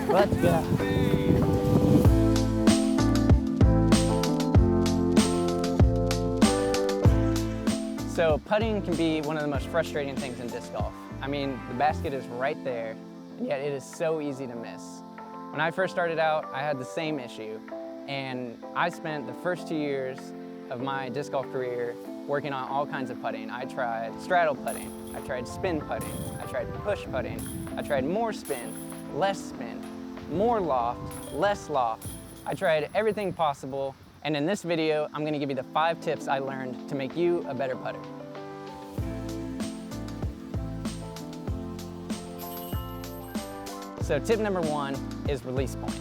Let's go. So putting can be one of the most frustrating things in disc golf. I mean, the basket is right there, and yet it is so easy to miss. When I first started out, I had the same issue, and I spent the first 2 years of my disc golf career working on all kinds of putting. I tried straddle putting, I tried spin putting, I tried push putting, I tried more spin, more loft, less loft. I tried everything possible, and in this video, I'm gonna give you the 5 tips I learned to make you a better putter. So tip number 1 is release point.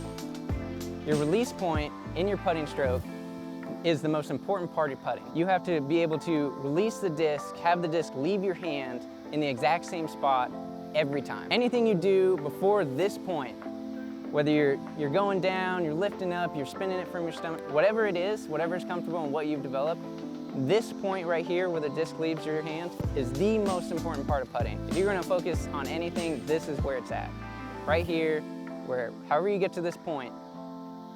Your release point in your putting stroke is the most important part of putting. You have to be able to release the disc, have the disc leave your hand in the exact same spot every time. Anything you do before this point, whether you're going down, you're lifting up, you're spinning it from your stomach, whatever it is, whatever is comfortable and what you've developed, this point right here where the disc leaves your hand is the most important part of putting. If you're gonna focus on anything, this is where it's at. Right here, where however you get to this point,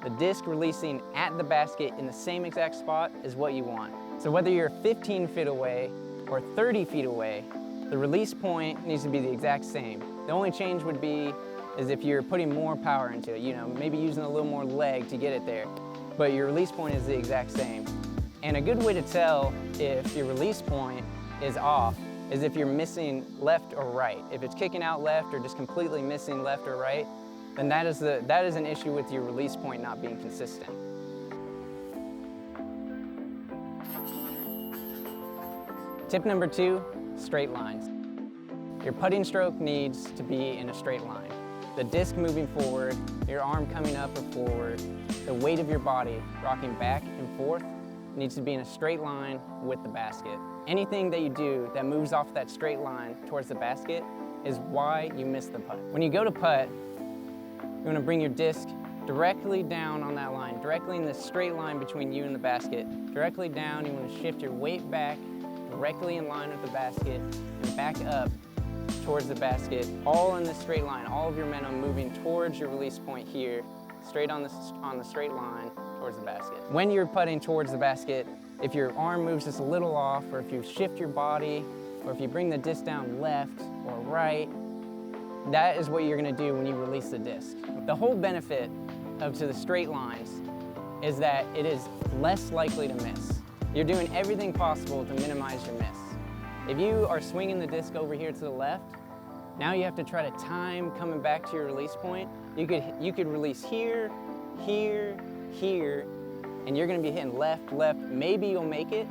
the disc releasing at the basket in the same exact spot is what you want. So whether you're 15 feet away or 30 feet away, the release point needs to be the exact same. The only change would be is if you're putting more power into it, you know, maybe using a little more leg to get it there, but your release point is the exact same. And a good way to tell if your release point is off is if you're missing left or right. If it's kicking out left or just completely missing left or right, then that is an issue with your release point not being consistent. Tip number 2, straight lines. Your putting stroke needs to be in a straight line. The disc moving forward, your arm coming up or forward, the weight of your body rocking back and forth needs to be in a straight line with the basket. Anything that you do that moves off that straight line towards the basket is why you miss the putt. When you go to putt, you want to bring your disc directly down on that line, directly in this straight line between you and the basket. Directly down, you want to shift your weight back, directly in line with the basket, and back up towards the basket, all in this straight line, all of your momentum moving towards your release point here, straight on the straight line towards the basket. When you're putting towards the basket, if your arm moves just a little off, or if you shift your body, or if you bring the disc down left or right, that is what you're gonna do when you release the disc. The whole benefit to the straight lines is that it is less likely to miss. You're doing everything possible to minimize your miss. If you are swinging the disc over here to the left, now you have to try to time coming back to your release point. You could release here, here, here, and you're gonna be hitting left, left, maybe you'll make it,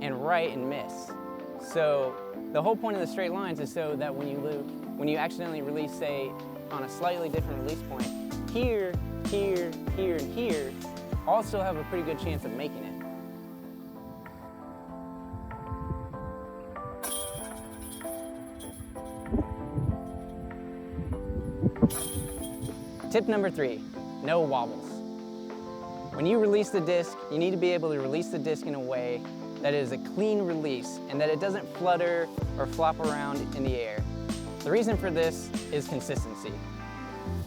and right and miss. So the whole point of the straight lines is so that when you accidentally release, say, on a slightly different release point, here, here, here, and here, all still have a pretty good chance of making it. Tip number 3, no wobbles. When you release the disc, you need to be able to release the disc in a way that is a clean release and that it doesn't flutter or flop around in the air. The reason for this is consistency.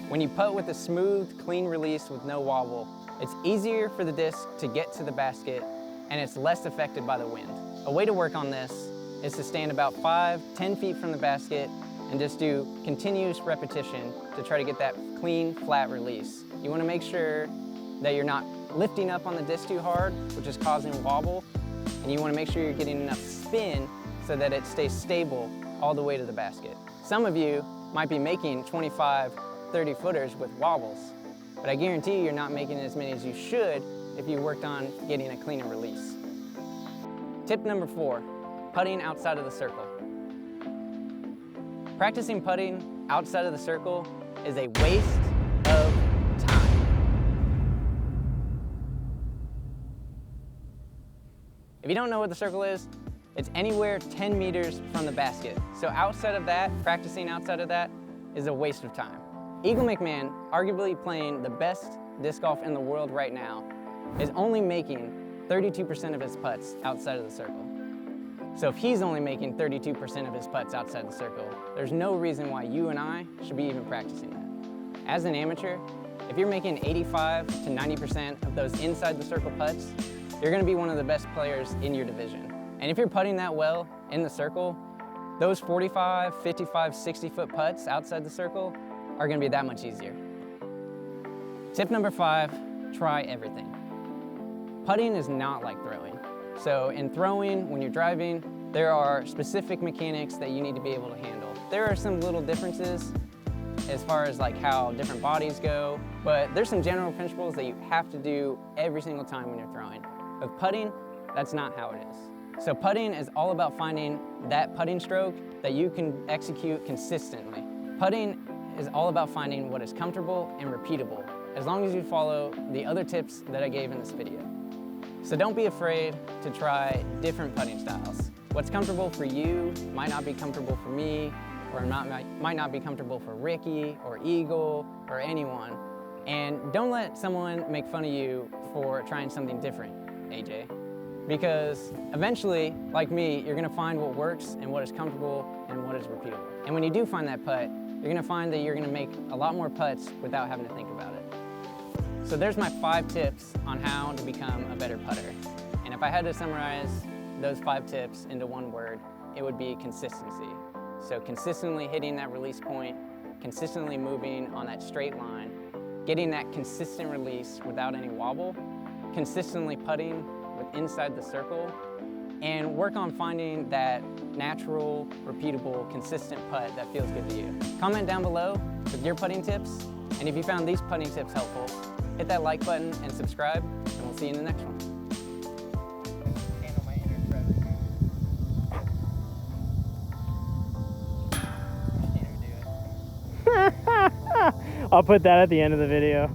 When you putt with a smooth, clean release with no wobble, it's easier for the disc to get to the basket and it's less affected by the wind. A way to work on this is to stand about 5-10 feet from the basket and just do continuous repetition to try to get that clean, flat release. You want to make sure that you're not lifting up on the disc too hard, which is causing wobble, and you want to make sure you're getting enough spin so that it stays stable all the way to the basket. Some of you might be making 25, 30 footers with wobbles, but I guarantee you're not making as many as you should if you worked on getting a cleaner release. Tip number 4, putting outside of the circle. Practicing putting outside of the circle is a waste of time. If you don't know what the circle is, it's anywhere 10 meters from the basket. So outside of that, practicing outside of that is a waste of time. Eagle McMahon, arguably playing the best disc golf in the world right now, is only making 32% of his putts outside of the circle. So if he's only making 32% of his putts outside the circle, there's no reason why you and I should be even practicing that. As an amateur, if you're making 85 to 90% of those inside the circle putts, you're gonna be one of the best players in your division. And if you're putting that well in the circle, those 45, 55, 60-foot putts outside the circle are gonna be that much easier. Tip number 5, try everything. Putting is not like throwing. So in throwing, when you're driving, there are specific mechanics that you need to be able to handle. There are some little differences as far as like how different bodies go, but there's some general principles that you have to do every single time when you're throwing. With putting, that's not how it is. So putting is all about finding that putting stroke that you can execute consistently. Putting is all about finding what is comfortable and repeatable, as long as you follow the other tips that I gave in this video. So don't be afraid to try different putting styles. What's comfortable for you might not be comfortable for me, or might not be comfortable for Ricky or Eagle or anyone. And don't let someone make fun of you for trying something different, AJ. Because eventually, like me, you're gonna find what works and what is comfortable and what is repeatable. And when you do find that putt, you're gonna find that you're gonna make a lot more putts without having to think about it. So there's my 5 tips on how to become a better putter. And if I had to summarize those 5 tips into one word, it would be consistency. So consistently hitting that release point, consistently moving on that straight line, getting that consistent release without any wobble, consistently putting with inside the circle, and work on finding that natural, repeatable, consistent putt that feels good to you. Comment down below with your putting tips, and if you found these putting tips helpful, hit that like button and subscribe, and we'll see you in the next one. I'll put that at the end of the video.